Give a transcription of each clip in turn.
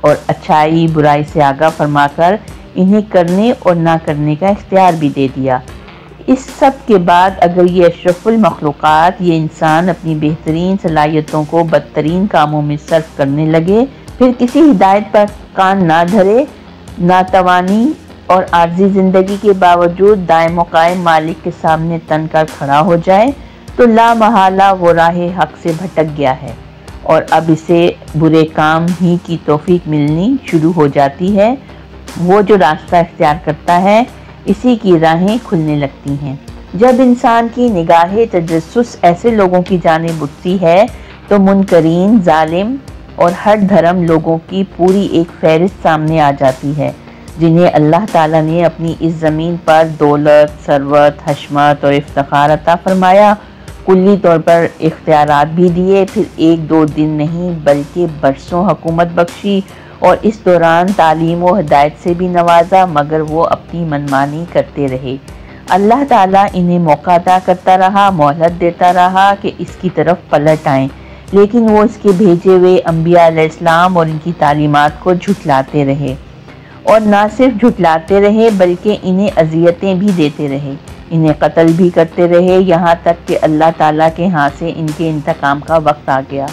اور اچھائی برائی سے آگاہ فرما کر انہیں کرنے اور نہ کرنے کا اختیار بھی دے دیا۔ اس سب کے بعد اگر یہ اشرف المخلوقات، یہ انسان اپنی بہترین صلاحیتوں کو بدترین کاموں میں صرف کرنے لگے، پھر کسی ہدایت پر کان نہ دھرے، ناتوانی اور عارضی زندگی کے باوجود دائم و قائم مالک کے سامنے تن کر کھڑا ہو جائے، تو لا محالہ وہ راہ حق سے بھٹک گیا ہے اور اب اسے برے کام ہی کی توفیق ملنی شروع ہو جاتی ہے۔ وہ جو راستہ اختیار کرتا ہے اسی کی راہیں کھلنے لگتی ہیں۔ جب انسان کی نگاہ تجسس ایسے لوگوں کی جانب اٹھتی ہے تو منکرین، ظالم اور ہر دھرم لوگوں کی پوری ایک فہرست سامنے آ جاتی ہے، جنہیں اللہ تعالیٰ نے اپنی اس زمین پر دولت، ثروت، حشمت اور افتخار عطا فرمایا، کلی طور پر اختیارات بھی دیے، پھر ایک دو دن نہیں بلکہ برسوں حکومت بخشی اور اس دوران تعلیم و ہدایت سے بھی نوازا، مگر وہ اپنی منمانی کرتے رہے۔ اللہ تعالیٰ انہیں موقع عطا کرتا رہا، مہلت دیتا رہا کہ اس کی طرف پلٹ آئیں، لیکن وہ اس کے بھیجے ہوئے انبیاء علیہ السلام اور ان کی تعلیمات کو جھٹلاتے رہے، اور نہ صرف جھٹلاتے رہے بلکہ انہیں اذیتیں بھی دیتے رہے، انہیں قتل بھی کرتے رہے، یہاں تک کہ اللہ تعالیٰ کے ہاں سے ان کے انتقام کا وقت آ گیا۔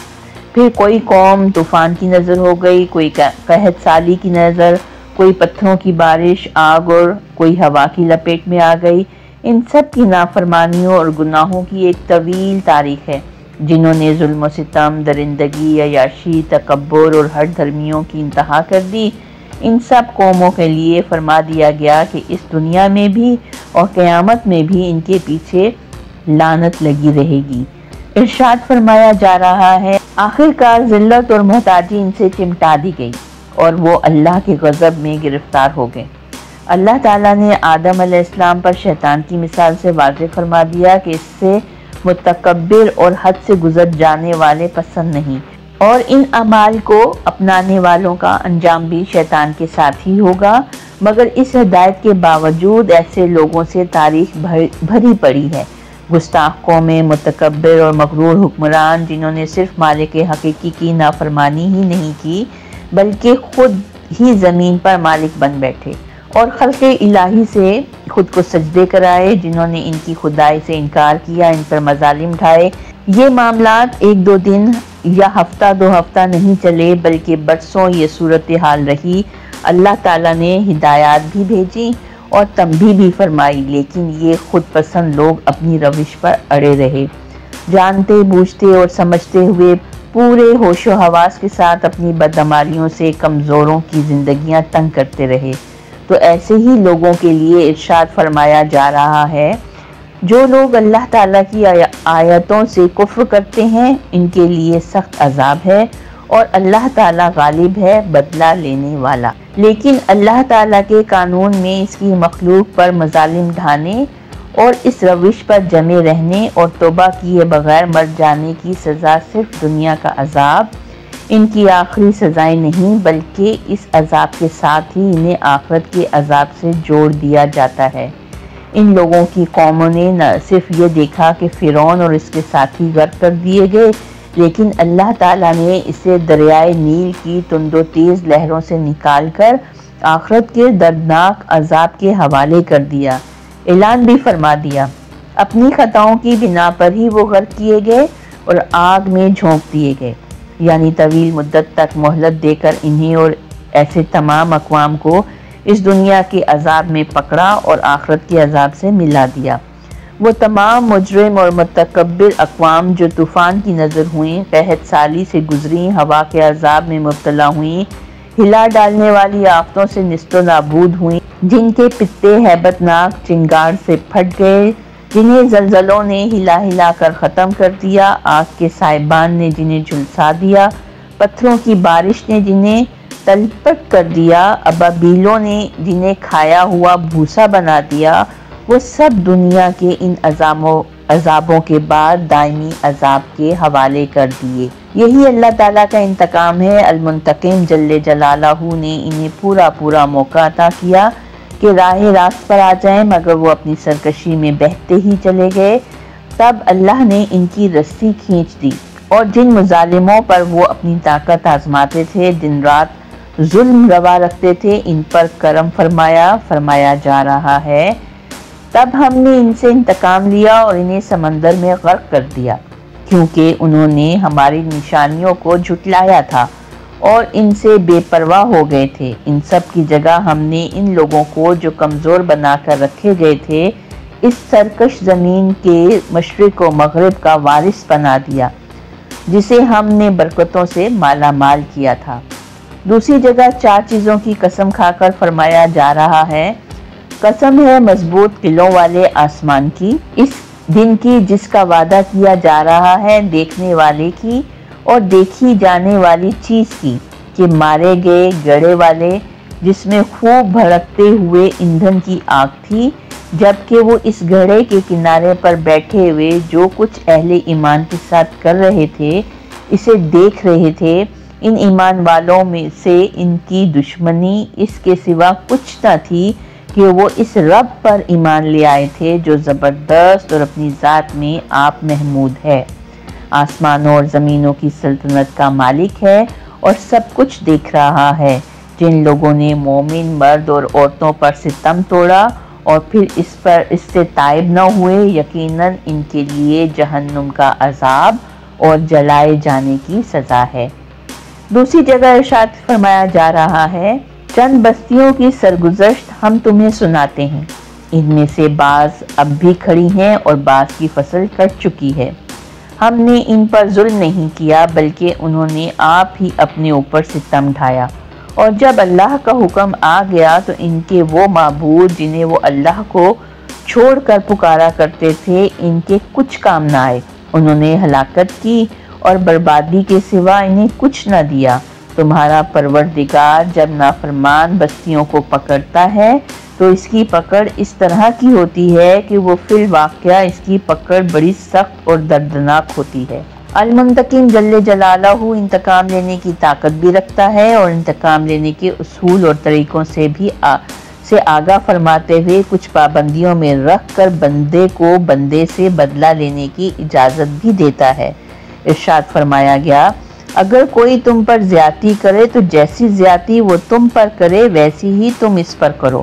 پھر کوئی قوم طوفان کی نظر ہو گئی، کوئی قحط سالی کی نظر، کوئی پتھروں کی بارش، آگ، اور کوئی ہوا کی لپیٹ میں آ گئی۔ ان سب کی نافرمانیوں اور گناہوں کی ایک طویل تاریخ ہے، جنہوں نے ظلم و ستم، درندگی، عیاشی، تکبر اور ہر دھرمیوں کی انتہا کر دی۔ ان سب قوموں کے لیے فرما دیا گیا کہ اس دنیا میں بھی اور قیامت میں بھی ان کے پیچھے لعنت لگی رہے گی۔ ارشاد فرمایا جا رہا ہے، آخر کار ذلت اور محتاجی ان سے چمٹا دی گئی اور وہ اللہ کے غضب میں گرفتار ہو گئے۔ اللہ تعالیٰ نے آدم علیہ السلام پر شیطان کی مثال سے واضح فرما دیا کہ اس سے متکبر اور حد سے گزر جانے والے پسند نہیں، اور ان اعمال کو اپنانے والوں کا انجام بھی شیطان کے ساتھ ہی ہوگا، مگر اس ہدایت کے باوجود ایسے لوگوں سے تاریخ بھری پڑی ہے، گستاخ قومیں، متکبر اور مغرور حکمران، جنہوں نے صرف مالک حقیقی کی نافرمانی ہی نہیں کی بلکہ خود ہی زمین پر مالک بن بیٹھے اور خلق الہی سے خود کو سجدے کرائے، جنہوں نے ان کی خدائی سے انکار کیا، ان پر مظالم ڈھائے۔ یہ معاملات ایک دو دن یا ہفتہ دو ہفتہ نہیں چلے بلکہ برسوں یہ صورتحال رہی۔ اللہ تعالیٰ نے ہدایات بھی بھیجی اور تنبیہ بھی فرمائی، لیکن یہ خود پسند لوگ اپنی روش پر اڑے رہے، جانتے بوجھتے اور سمجھتے ہوئے پورے ہوش و حواس کے ساتھ اپنی بدعمالیوں سے کمزوروں کی زندگیاں تنگ کرتے رہے۔ تو ایسے ہی لوگوں کے لیے ارشاد فرمایا جا رہا ہے، جو لوگ اللہ تعالیٰ کی آیتوں سے کفر کرتے ہیں ان کے لیے سخت عذاب ہے، اور اللہ تعالیٰ غالب ہے، بدلہ لینے والا۔ لیکن اللہ تعالیٰ کے قانون میں اس کی مخلوق پر مظالم ڈھانے اور اس روش پر جمے رہنے اور توبہ کیے بغیر مر جانے کی سزا صرف دنیا کا عذاب ان کی آخری سزائیں نہیں، بلکہ اس عذاب کے ساتھ ہی انہیں آخرت کے عذاب سے جوڑ دیا جاتا ہے۔ ان لوگوں کی قوموں نے نہ صرف یہ دیکھا کہ فرعون اور اس کے ساتھی غرق کر دیے گئے، لیکن اللہ تعالیٰ نے اسے دریائے نیل کی تند و تیز لہروں سے نکال کر آخرت کے دردناک عذاب کے حوالے کر دیا۔ اعلان بھی فرما دیا، اپنی خطاؤں کی بنا پر ہی وہ غرق کیے گئے اور آگ میں جھونک دیے گئے، یعنی طویل مدت تک مہلت دے کر انہیں اور ایسے تمام اقوام کو اس دنیا کے عذاب میں پکڑا اور آخرت کے عذاب سے ملا دیا۔ وہ تمام مجرم اور متکبر اقوام جو طوفان کی نظر ہوئیں، قحط سالی سے گزریں، ہوا کے عذاب میں مبتلا ہوئیں، ہلا ڈالنے والی آفتوں سے نیست و نابود ہوئیں، جن کے پتے ہیبت ناک چنگاڑ سے پھٹ گئے، جنہیں زلزلوں نے ہلا ہلا کر ختم کر دیا، آگ کے سائبان نے جنہیں جھلسا دیا، پتھروں کی بارش نے جنہیں تلپٹ کر دیا، ابابیلوں نے جنہیں کھایا ہوا بھوسا بنا دیا، وہ سب دنیا کے ان عذابوں کے بعد دائمی عذاب کے حوالے کر دیے۔ یہی اللہ تعالیٰ کا انتقام ہے۔ المنتقم جل جلالہ نے انہیں پورا موقع عطا کیا کہ راہ راست پر آ جائیں، مگر وہ اپنی سرکشی میں بہتے ہی چلے گئے۔ تب اللہ نے ان کی رسی کھینچ دی، اور جن مظالموں پر وہ اپنی طاقت آزماتے تھے دن رات ظلم روا رکھتے تھے ان پر کرم فرمایا جا رہا ہے۔ تب ہم نے ان سے انتقام لیا اور انہیں سمندر میں غرق کر دیا، کیونکہ انہوں نے ہماری نشانیوں کو جھٹلایا تھا اور ان سے بے پرواہ ہو گئے تھے۔ ان سب کی جگہ ہم نے ان لوگوں کو جو کمزور بنا کر رکھے گئے تھے اس سرکش زمین کے مشرق و مغرب کا وارث بنا دیا، جسے ہم نے برکتوں سے مالا مال کیا تھا۔ دوسری جگہ 4 چیزوں کی قسم کھا کر فرمایا جا رہا ہے، قسم ہے مضبوط قلعوں والے آسمان کی، اس دن کی جس کا وعدہ کیا جا رہا ہے، دیکھنے والے کی اور دیکھی جانے والی چیز کی، کہ مارے گئے گڑھے والے جس میں خوب بھڑکتے ہوئے ایندھن کی آگ تھی، جبکہ وہ اس گھڑے کے کنارے پر بیٹھے ہوئے جو کچھ اہل ایمان کے ساتھ کر رہے تھے اسے دیکھ رہے تھے۔ ان ایمان والوں میں سے ان کی دشمنی اس کے سوا کچھ نہ تھی کہ وہ اس رب پر ایمان لے آئے تھے جو زبردست اور اپنی ذات میں آپ محمود ہے، آسمانوں اور زمینوں کی سلطنت کا مالک ہے اور سب کچھ دیکھ رہا ہے۔ جن لوگوں نے مومن مرد اور عورتوں پر ستم توڑا اور پھر اس سے تائب نہ ہوئے، یقیناً ان کے لیے جہنم کا عذاب اور جلائے جانے کی سزا ہے۔ دوسری جگہ ارشاد فرمایا جا رہا ہے، چند بستیوں کی سرگزشت ہم تمہیں سناتے ہیں، ان میں سے بعض اب بھی کھڑی ہیں اور بعض کی فصل کٹ چکی ہے۔ ہم نے ان پر ظلم نہیں کیا بلکہ انہوں نے آپ ہی اپنے اوپر ستم ڈھایا، اور جب اللہ کا حکم آ گیا تو ان کے وہ معبود جنہیں وہ اللہ کو چھوڑ کر پکارا کرتے تھے ان کے کچھ کام نہ آئے، انہوں نے ہلاکت کی اور بربادی کے سوا انہیں کچھ نہ دیا۔ تمہارا پروردگار جب نافرمان بستیوں کو پکڑتا ہے تو اس کی پکڑ اس طرح کی ہوتی ہے کہ وہ فی الواقعہ اس کی پکڑ بڑی سخت اور دردناک ہوتی ہے۔ المنتقم جل جلالہ انتقام لینے کی طاقت بھی رکھتا ہے اور انتقام لینے کے اصول اور طریقوں سے آگاہ فرماتے ہوئے کچھ پابندیوں میں رکھ کر بندے کو بندے سے بدلہ لینے کی اجازت بھی دیتا ہے۔ ارشاد فرمایا گیا، اگر کوئی تم پر زیادتی کرے تو جیسی زیادتی وہ تم پر کرے ویسی ہی تم اس پر کرو۔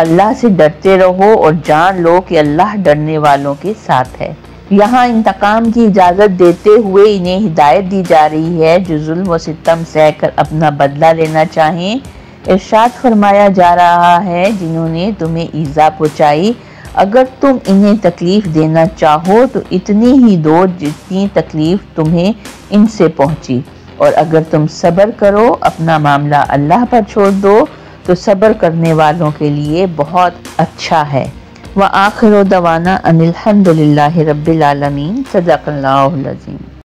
اللہ سے ڈرتے رہو اور جان لو کہ اللہ ڈرنے والوں کے ساتھ ہے۔ یہاں انتقام کی اجازت دیتے ہوئے انہیں ہدایت دی جا رہی ہے جو ظلم و ستم سہ کر اپنا بدلہ لینا چاہیں۔ ارشاد فرمایا جا رہا ہے، جنہوں نے تمہیں ایذا پہنچائی اگر تم انہیں تکلیف دینا چاہو تو اتنی ہی دو جتنی تکلیف تمہیں ان سے پہنچی، اور اگر تم صبر کرو اپنا معاملہ اللہ پر چھوڑ دو تو صبر کرنے والوں کے لیے بہت اچھا ہے۔ وآخر دعوانا ان الحمد للہ رب العالمین۔ صدق اللہ العظیم۔